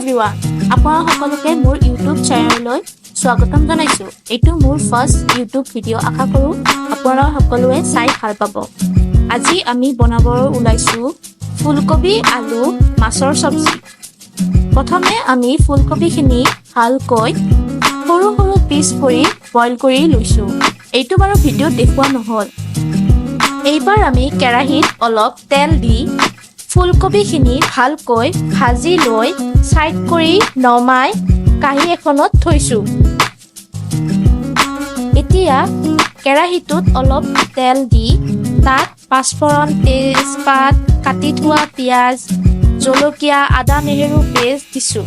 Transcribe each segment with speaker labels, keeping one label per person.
Speaker 1: everyone আপোনাৰ সকলোকে মোৰ ইউটিউব চেনেললৈ স্বাগতম জনাইছো এইটো মোৰ ফাৰ্ষ্ট ইউটিউব ভিডিঅ আশা কৰো আপোনালোক সকলোৱে চাই ভাল পাব আজি আমি বনাব ওলাইছো ফুলকবি আলু মাছৰ সবজি প্ৰথমে আমি ফুলকবিখিনি ভালকৈ সৰু সৰু পিচ কৰি বইল কৰি লৈছো এইটো বাৰু ভিডিঅ দেখুৱা নহল এইবাৰ আমি কেৰাহীত অলপ তেল দি ফুলকবিখিনি ভালকৈ ভাজি লৈ সাইড কৰি নমাই কাহি এখনত থৈছো এতিয়া কেৰাহীটোত অলপ তেল দি তাত পাঁচফোৰণ তেজপাত কাটি থোৱা পিয়াজ জলকীয়া আদা নহৰু পেষ্ট দিছো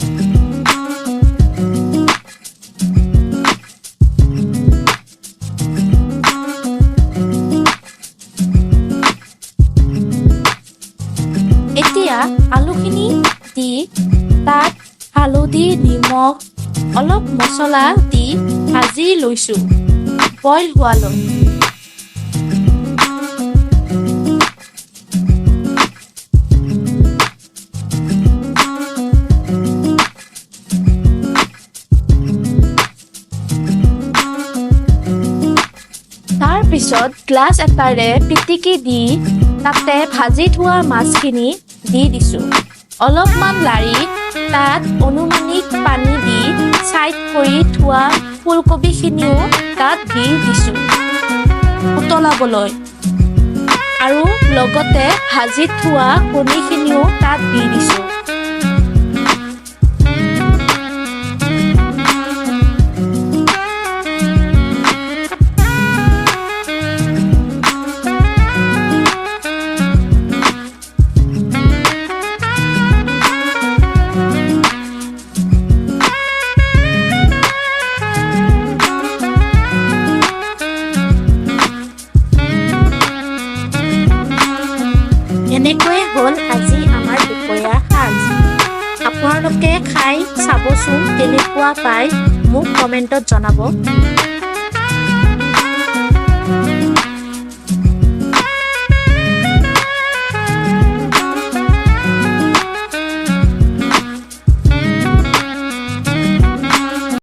Speaker 1: এতিয়া আলুখিনি দি তাত হালধি নিমখ অলপ মছলা দি ভাজি লৈছো বইল হোৱালৈ তাৰ পিছত গ্লাছ এটাৰে পিটিকি দি তাতে ভাজি থোৱা মাছখিনি দি দিছো অলপমান লাৰি তাত অনুমানিক পানী দি সাইড কৰি থোৱা ফুলকবিখিনিও তাত দি দিছো উতলাবলৈ আৰু লগতে ভাজি থোৱা কণীখিনিও তাত দি দিছো এনেকৈ হ'ল আজি আমাৰ দুপৰীয়াৰ সাজ আপোনালোকে খাই চাবচোন কেনেকুৱা পায় মোক কমেণ্টত জনাব